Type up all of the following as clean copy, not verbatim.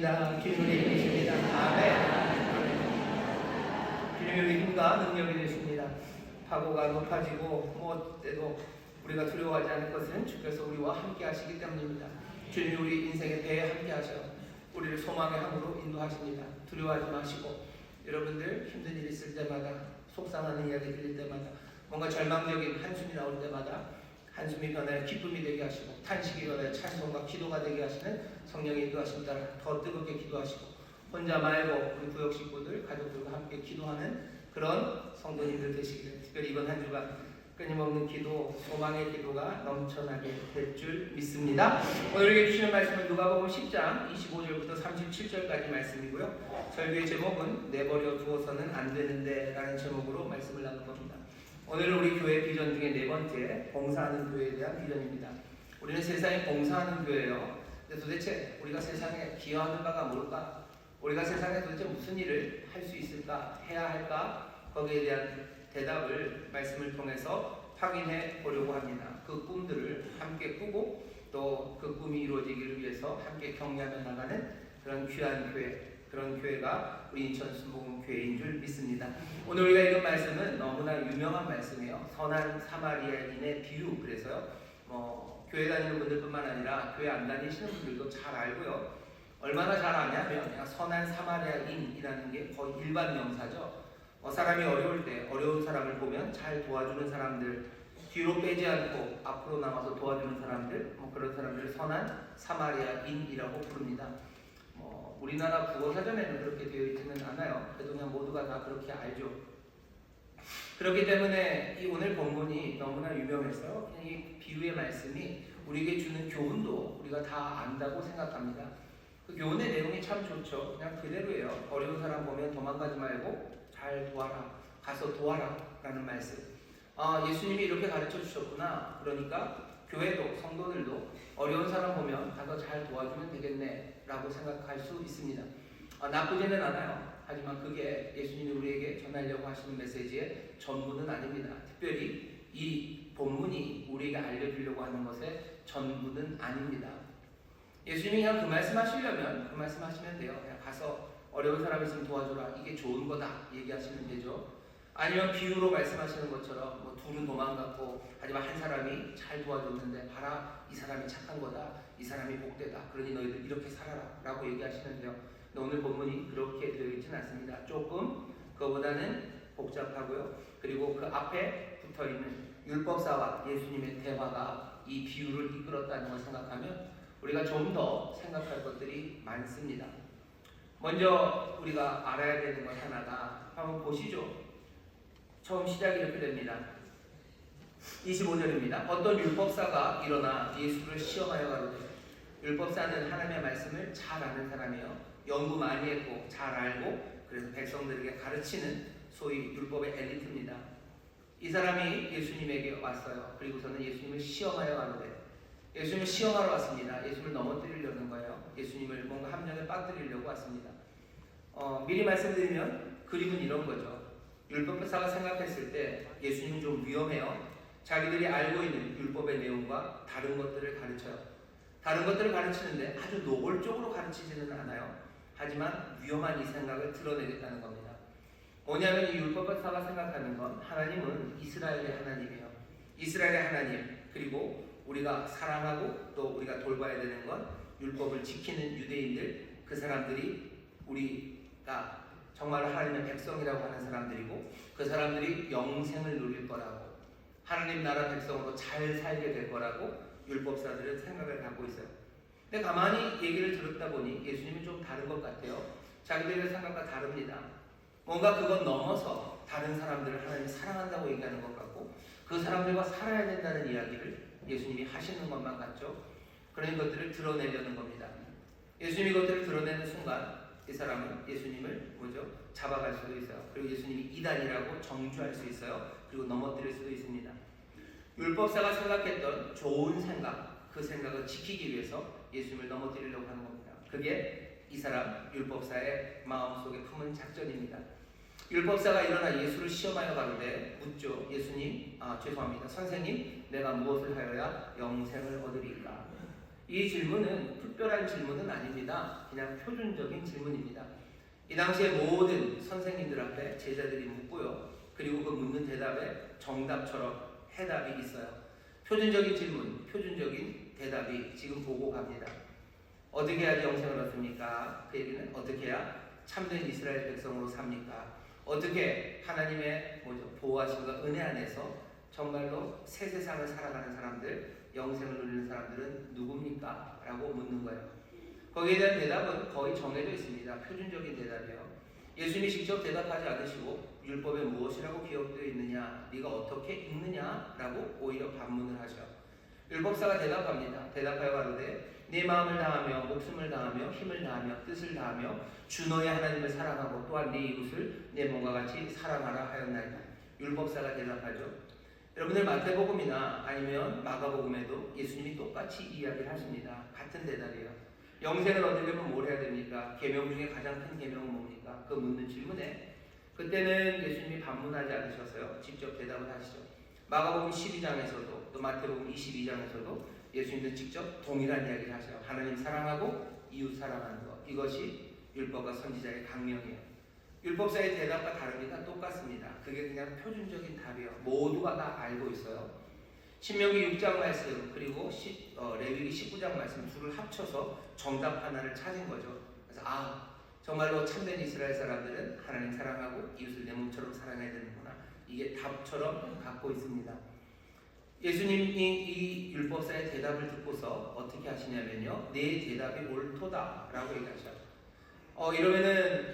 계십니다. 주님 우리 계십니다. 아멘. 주님 우리 힘과 능력이 되십니다. 파고가 높아지고 무엇에도 우리가 두려워하지 않을 것은 주께서 우리와 함께 하시기 때문입니다. 주님 우리 인생의 배에 함께 하셔 우리를 소망의 항으로 인도하십니다. 두려워하지 마시고 여러분들 힘든 일 있을 때마다 속상하는 이야기 들릴 때마다 뭔가 절망적인 한숨이 나올 때마다 한숨이 변하여 기쁨이 되게 하시고 탄식이 변하여 찬송과 기도가 되게 하시는 성령의 인도하심 따라 더 뜨겁게 기도하시고 혼자 말고 우리 구역 식구들 가족들과 함께 기도하는 그런 성도님들 되시기를 특별히 이번 한 주간 끊임없는 기도, 소망의 기도가 넘쳐나게 될 줄 믿습니다. 오늘 읽어주시는 말씀은 누가복음 10장 25절부터 37절까지 말씀이고요. 설교의 제목은 내버려 두어서는 안 되는데 라는 제목으로 말씀을 나눌 겁니다. 오늘은 우리 교회 비전 중에 네 번째 봉사하는 교회에 대한 비전입니다. 우리는 세상에 봉사하는 교회예요. 근데 도대체 우리가 세상에 기여하는 바가 뭘까? 우리가 세상에 도대체 무슨 일을 할 수 있을까? 해야 할까? 거기에 대한 대답을 말씀을 통해서 확인해 보려고 합니다. 그 꿈들을 함께 꾸고 또 그 꿈이 이루어지기를 위해서 함께 격려하며 나가는 그런 귀한 교회, 그런 교회가 우리 인천 순복음 교회인 줄 믿습니다. 오늘 우리가 읽은 말씀은 너무나 유명한 말씀이에요. 선한 사마리아인의 비유. 그래서요, 교회 다니는 분들뿐만 아니라 교회 안 다니시는 분들도 잘 알고요. 얼마나 잘 아냐면 그냥 선한 사마리아인이라는 게 거의 일반 명사죠. 사람이 어려울 때 어려운 사람을 보면 잘 도와주는 사람들, 뒤로 빼지 않고 앞으로 나와서 도와주는 사람들, 그런 사람들을 선한 사마리아인이라고 부릅니다. 우리나라 국어사전에는 그렇게 되어 있지는 않아요. 그래도 그냥 모두가 다 그렇게 알죠. 그렇기 때문에 이 오늘 본문이 너무나 유명해서 그냥 이 비유의 말씀이 우리에게 주는 교훈도 우리가 다 안다고 생각합니다. 그 교훈의 내용이 참 좋죠. 그냥 그대로예요. 어려운 사람 보면 도망가지 말고 잘 도와라, 가서 도와라 라는 말씀. 예수님이 이렇게 가르쳐 주셨구나. 그러니까 교회도 성도들도 어려운 사람 보면 가서 잘 도와주면 되겠네 라고 생각할 수 있습니다. 나쁘지는 않아요. 하지만 그게 예수님이 우리에게 전하려고 하시는 메시지의 전부는 아닙니다. 특별히 이 본문이 우리에게 알려주려고 하는 것의 전부는 아닙니다. 예수님이 그냥 그 말씀 하시려면 그 말씀 하시면 돼요. 그냥 가서 어려운 사람 있으면 도와줘라, 이게 좋은 거다 얘기하시면 되죠. 아니면 비유로 말씀하시는 것처럼 둘은 도망갔고 하지만 한 사람이 잘 도와줬는데 봐라, 이 사람이 착한 거다, 이 사람이 복되다, 그러니 너희들 이렇게 살아라 라고 얘기하시는데요. 근데 오늘 본문이 그렇게 되어 있지는 않습니다. 조금 그거보다는 복잡하고요. 그리고 그 앞에 붙어있는 율법사와 예수님의 대화가 이 비유를 이끌었다는 걸 생각하면 우리가 좀 더 생각할 것들이 많습니다. 먼저 우리가 알아야 되는 것 하나가, 한번 보시죠. 처음 시작이 이렇게 됩니다. 25절입니다. 어떤 율법사가 일어나 예수를 시험하여 가로되. 율법사는 하나님의 말씀을 잘 아는 사람이에요. 연구 많이 했고 잘 알고 그래서 백성들에게 가르치는 소위 율법의 엘리트입니다. 이 사람이 예수님에게 왔어요. 그리고서는 예수님을 시험하여 가로되. 예수님을 시험하러 왔습니다. 예수님을 넘어뜨리려는 거예요. 예수님을 뭔가 함정에 빠뜨리려고 왔습니다. 미리 말씀드리면 그림은 이런 거죠. 율법사가 생각했을 때 예수님은 좀 위험해요. 자기들이 알고 있는 율법의 내용과 다른 것들을 가르쳐요. 다른 것들을 가르치는데 아주 노골적으로 가르치지는 않아요. 하지만 위험한 이 생각을 드러내겠다는 겁니다. 뭐냐면 이 율법사가 생각하는 건 하나님은 이스라엘의 하나님이에요. 이스라엘의 하나님, 그리고 우리가 사랑하고 또 우리가 돌봐야 되는 건 율법을 지키는 유대인들, 그 사람들이 우리가 정말 하나님의 백성이라고 하는 사람들이고 그 사람들이 영생을 누릴 거라고, 하나님 나라 백성으로 잘 살게 될 거라고 율법사들은 생각을 갖고 있어요. 근데 가만히 얘기를 들었다 보니 예수님은 좀 다른 것 같아요. 자기들의 생각과 다릅니다. 뭔가 그건 넘어서 다른 사람들을 하나님이 사랑한다고 얘기하는 것 같고 그 사람들과 살아야 된다는 이야기를 예수님이 하시는 것만 같죠. 그런 것들을 드러내려는 겁니다. 예수님이 그것들을 드러내는 순간 이 사람은 예수님을 잡아갈 수도 있어요. 그리고 예수님이 이단이라고 정죄할 수 있어요. 그리고 넘어뜨릴 수도 있습니다. 율법사가 생각했던 좋은 생각, 그 생각을 지키기 위해서 예수님을 넘어뜨리려고 하는 겁니다. 그게 이 사람 율법사의 마음속에 품은 작전입니다. 율법사가 일어나 예수를 시험하여 가로되 묻죠. 예수님, 죄송합니다. 선생님, 내가 무엇을 하여야 영생을 얻으리까? 이 질문은 특별한 질문은 아닙니다. 그냥 표준적인 질문입니다. 이 당시에 모든 선생님들 앞에 제자들이 묻고요. 그리고 그 묻는 대답에 정답처럼 해답이 있어요. 표준적인 질문, 표준적인 대답이 지금 보고 갑니다. 어떻게 해야지 영생을 얻습니까? 그 얘기는 어떻게 해야 참된 이스라엘 백성으로 삽니까? 어떻게 하나님의 보호하심과 은혜 안에서 정말로 새 세상을 살아가는 사람들, 영생을 누리는 사람들은 누굽니까? 라고 묻는 거예요. 거기에 대한 대답은 거의 정해져 있습니다. 표준적인 대답이에요. 예수님이 직접 대답하지 않으시고 율법에 무엇이라고 기록되어 있느냐, 네가 어떻게 읽느냐 라고 오히려 반문을 하죠. 율법사가 대답합니다. 대답하여 가로되 네 마음을 다하며 목숨을 다하며 힘을 다하며 뜻을 다하며 주 너의 하나님을 사랑하고 또한 네 이웃을 내 몸과 같이 사랑하라 하였나이다. 율법사가 대답하죠. 여러분들 마태복음이나 아니면 마가복음에도 예수님이 똑같이 이야기를 하십니다. 같은 대답이에요. 영생을 얻으려면 뭘 해야 됩니까? 계명 중에 가장 큰 계명은 뭡니까? 그 묻는 질문에 그때는 예수님이 반문하지 않으셨어요. 직접 대답을 하시죠. 마가복음 12장에서도 또 마태복음 22장에서도 예수님은 직접 동일한 이야기를 하셔요. 하나님 사랑하고 이웃 사랑하는 것. 이것이 율법과 선지자의 강령이에요. 율법사의 대답과 다릅니다. 똑같습니다. 그게 그냥 표준적인 답이에요. 모두가 다 알고 있어요. 신명기 6장 말씀 그리고 레위기 19장 말씀 둘을 합쳐서 정답 하나를 찾은 거죠. 그래서 정말로 참된 이스라엘 사람들은 하나님 사랑하고 이웃을 내 몸처럼 사랑해야 되는구나. 이게 답처럼 갖고 있습니다. 예수님이 이 율법사의 대답을 듣고서 어떻게 하시냐면요. 내 대답이 옳도다라고 얘기하셔요.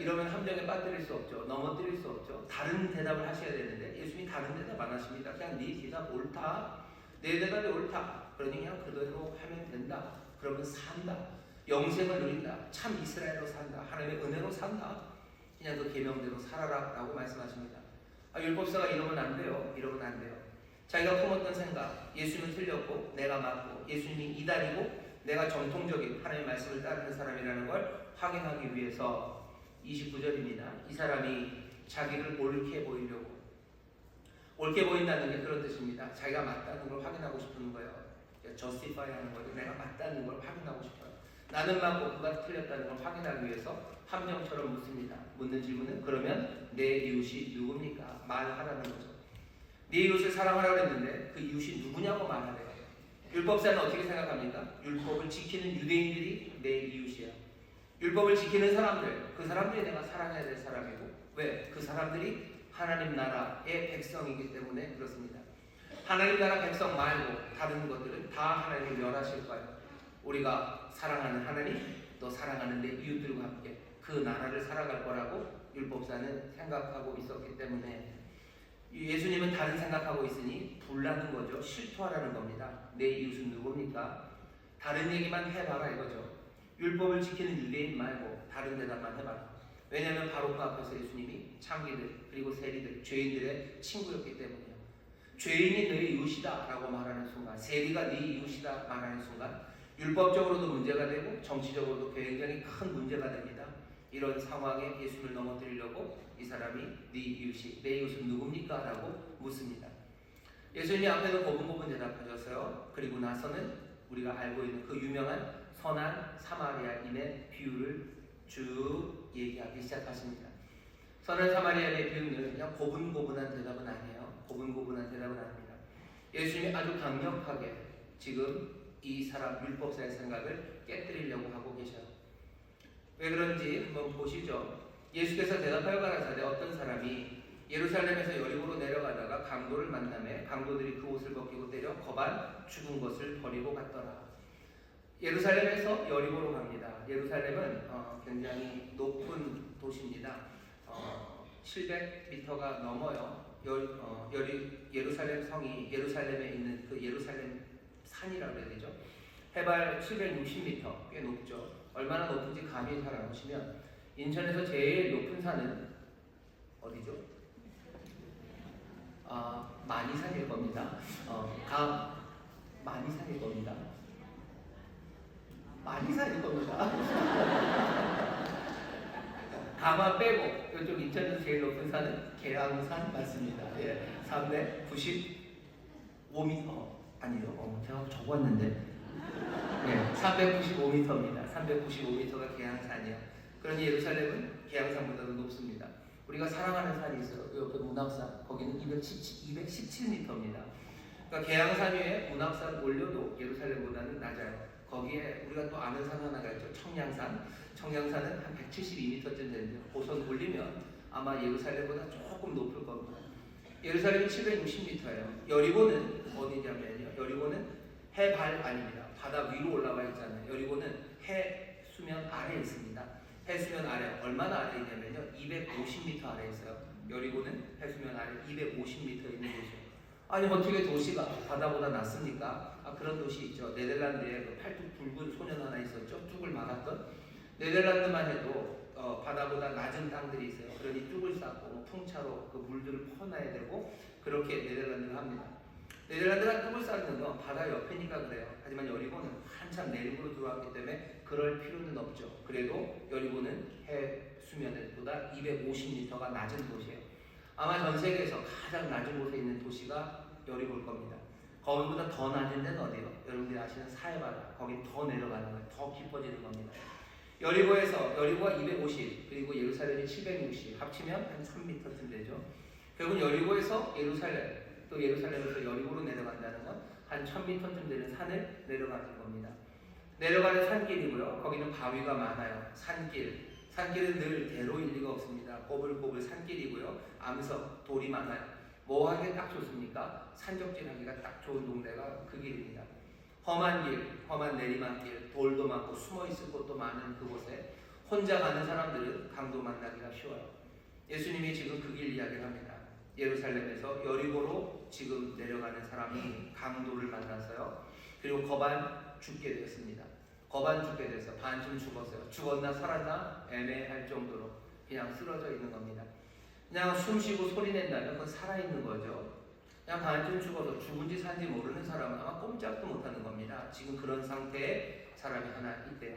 이러면 함정에 빠뜨릴 수 없죠. 넘어뜨릴 수 없죠. 다른 대답을 하셔야 되는데 예수님이 다른 대답 안 하십니다. 그냥 네 대답 옳다. 내 대답이 옳다. 그러니 그냥 그대로 하면 된다. 그러면 산다. 영생을 누린다. 참 이스라엘로 산다. 하나님의 은혜로 산다. 그냥 그 계명대로 살아라 라고 말씀하십니다. 율법사가 이러면 안 돼요. 이러면 안 돼요. 자기가 품었던 생각, 예수님은 틀렸고 내가 맞고 예수님이 이달이고 내가 정통적인 하나님의 말씀을 따르는 사람이라는 걸 확인하기 위해서 29절입니다. 이 사람이 자기를 옳게 보이려고, 옳게 보인다는 게 그런 뜻입니다. 자기가 맞다는 걸 확인하고 싶은 거예요. justify 하는 거예요. 내가 맞다는 걸 확인하고 싶어요. 나는 맞고 그가 틀렸다는 걸 확인하기 위해서 함정처럼 묻습니다. 묻는 질문은 그러면 내 이웃이 누굽니까? 말하라는 거죠. 네 이웃을 사랑하라고 했는데 그 이웃이 누구냐고 말하래요. 율법사는 어떻게 생각합니까? 율법을 지키는 유대인들이 내 이웃이야. 율법을 지키는 사람들, 그 사람들이 내가 사랑해야 될 사람이고, 왜? 그 사람들이 하나님 나라의 백성이기 때문에 그렇습니다. 하나님 나라 백성 말고 다른 것들은 다 하나님이 멸하실 거예요. 우리가 사랑하는 하나님, 또 사랑하는 내 이웃들과 함께 그 나라를 살아갈 거라고 율법사는 생각하고 있었기 때문에 예수님은 다른 생각하고 있으니 불나는 거죠. 실토하라는 겁니다. 내 이웃은 누굽니까? 다른 얘기만 해봐라 이거죠. 율법을 지키는 유대인 말고 다른 대답만 해봐라. 왜냐하면 바로 그 앞에서 예수님이 창기들 그리고 세리들, 죄인들의 친구였기 때문이에요. 죄인이 내 이웃이다 라고 말하는 순간, 세리가 네 이웃이다 말하는 순간 율법적으로도 문제가 되고 정치적으로도 굉장히 큰 문제가 됩니다. 이런 상황에 예수님을 넘어뜨리려고 이 사람이 네 이웃이, 내 이웃은 누굽니까? 라고 묻습니다. 예수님이 앞에서 고분고분 대답하셨어요. 그리고 나서는 우리가 알고 있는 그 유명한 선한 사마리아인의 비유를 쭉 얘기하기 시작하십니다. 선한 사마리아인의 비유는 그냥 고분고분한 대답은 아니에요. 고분고분한 대답은 아닙니다. 예수님이 아주 강력하게 지금 이 사람 율법사의 생각을 깨뜨리려고 하고 계셔요. 왜 그런지 한번 보시죠. 예수께서 대답하여 가라사대 어떤 사람이 예루살렘에서 여리고로 내려가다가 강도를 만나매 강도들이 그 옷을 벗기고 때려 거반 죽은 것을 버리고 갔더라. 예루살렘에서 여리고로 갑니다. 예루살렘은 굉장히 높은 도시입니다. 700m가 넘어요. 예루살렘 성이 예루살렘에 있는 그 예루살렘 산이라고 해야 되죠. 해발 760m, 꽤 높죠. 얼마나 높은지 감히 잘 안 보시면 인천에서 제일 높은 산은 어디죠? 만이산일 겁니다. 만이산일 겁니다. 만이산일 겁니다. 가마 빼고 이쪽 인천에서 제일 높은 산은 계양산 맞습니다. 395m 아니요. 제가 적었는데 네, 395m입니다. 395m가 계양산이에요. 그러니 예루살렘은 계양산보다도 높습니다. 우리가 사랑하는 산이 있어요. 그 옆에 문학산, 거기는 217m입니다. 그러니까 계양산 위에 문학산 올려도 예루살렘보다는 낮아요. 거기에 우리가 또 아는 산 하나가 있죠. 청량산. 청량산은 한 172m쯤 되는데 고선 올리면 아마 예루살렘보다 조금 높을 겁니다. 예루살렘이 760m예요. 여리고는 어디냐면요. 여리고는 해발 아닙니다. 바다 위로 올라와 있잖아요. 여리고는 해 수면 아래에 있습니다. 해 수면 아래 얼마나 아래에 있냐면요. 250m 아래에 있어요. 여리고는 해 수면 아래 250m 있는 곳이에요. 아니 어떻게 도시가 바다보다 낮습니까? 그런 도시 있죠. 네덜란드에 그 팔뚝 붉은 소년 하나 있었죠. 뚝을 막았던. 네덜란드만 해도 바다보다 낮은 땅들이 있어요. 그러니 뚝을 쌓고 풍차로 그 물들을 퍼놔야 되고 그렇게 네덜란드가 합니다. 네덜란드가 뚝을 쌓는 건 바다 옆이니까 그래요. 하지만 여리고는 한참 내륙으로 들어왔기 때문에 그럴 필요는 없죠. 그래도 여리고는 해 수면보다 250m가 낮은 도시예요. 아마 전 세계에서 가장 낮은 곳에 있는 도시가 여리고일 겁니다. 거기보다 더 낮은 데는 어디요? 여러분들이 아시는 사해바다. 거긴 더 내려가는 거예요. 더 깊어지는 겁니다. 여리고가 250 그리고 예루살렘이 760 합치면 한 3m쯤 되죠. 결국 여리고에서 예루살렘 또 예루살렘에서 여리고로 내려간다는 건 한 1000m쯤 되는 산을 내려가는 겁니다. 내려가는 산길이고요. 거기는 바위가 많아요. 산길은 늘 대로일 리가 없습니다. 꼬불꼬불 산길이고요. 암석, 돌이 많아요. 뭐 하기에 딱 좋습니까? 산적질 하기가 딱 좋은 동네가 그 길입니다. 험한 길, 험한 내리막길, 돌도 많고 숨어있을 곳도 많은 그곳에 혼자 가는 사람들은 강도 만나기가 쉬워요. 예수님이 지금 그 길 이야기를 합니다. 예루살렘에서 여리고로 지금 내려가는 사람이 강도를 만나서요. 그리고 거반 죽게 되었습니다. 거반 죽게 돼서 반쯤 죽었어요. 죽었나 살았나 애매할 정도로 그냥 쓰러져 있는 겁니다. 그냥 숨 쉬고 소리 낸다면 그건 살아있는 거죠. 그냥 반쯤 죽어서 죽은지 산지 모르는 사람은 아마 꼼짝도 못하는 겁니다. 지금 그런 상태의 사람이 하나 있대요.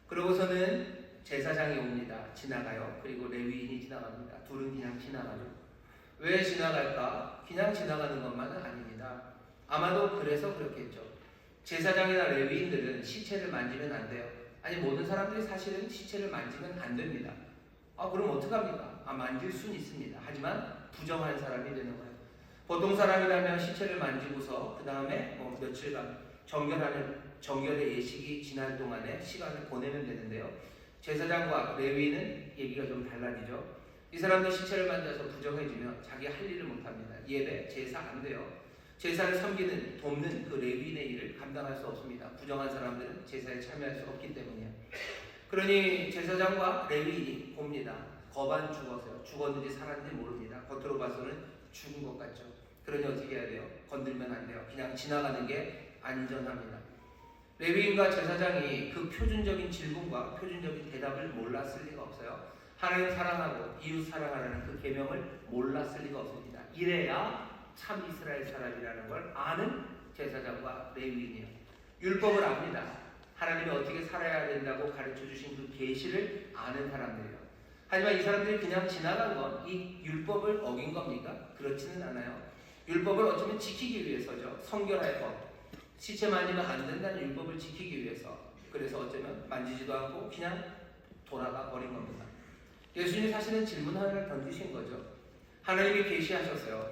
그러고서는 제사장이 옵니다. 지나가요. 그리고 레위인이 지나갑니다. 둘은 그냥 지나가죠. 왜 지나갈까? 그냥 지나가는 것만은 아닙니다. 아마도 그래서 그렇겠죠. 제사장이나 레위인들은 시체를 만지면 안 돼요. 아니 모든 사람들이 사실은 시체를 만지면 안 됩니다. 그럼 어떡합니까? 만질 수는 있습니다. 하지만 부정한 사람이 되는 거예요. 보통 사람이라면 시체를 만지고서 그 다음에 며칠간 정결의 예식이 지날 동안에 시간을 보내면 되는데요. 제사장과 레위인은 얘기가 좀 달라지죠. 이 사람들 시체를 만져서 부정해지면 자기 할 일을 못합니다. 예배, 제사 안 돼요. 제사를 섬기는, 돕는 그 레위인의 일을 감당할 수 없습니다. 부정한 사람들은 제사에 참여할 수 없기 때문이에요. 그러니 제사장과 레위인이 봅니다. 거반 죽었어요. 죽었는지 살았는지 모릅니다. 겉으로 봐서는 죽은 것 같죠. 그러니 어떻게 해야 돼요? 건들면 안 돼요. 그냥 지나가는 게 안전합니다. 레위인과 제사장이 그 표준적인 질문과 표준적인 대답을 몰랐을 리가 없어요. 하나님 사랑하고 이웃 사랑하라는 그 계명을 몰랐을 리가 없습니다. 이래야 참 이스라엘 사람이라는 걸 아는 제사장과 레위인이에요. 율법을 압니다. 하나님이 어떻게 살아야 된다고 가르쳐 주신 그 계시를 아는 사람들이에요. 하지만 이 사람들이 그냥 지나간 건 이 율법을 어긴 겁니까? 그렇지는 않아요. 율법을 어쩌면 지키기 위해서죠. 성결할 것. 시체 만지면 안 된다는 율법을 지키기 위해서. 그래서 어쩌면 만지지도 않고 그냥 돌아가 버린 겁니다. 예수님이 사실은 질문 하나를 던지신 거죠. 하나님이 계시하셨어요.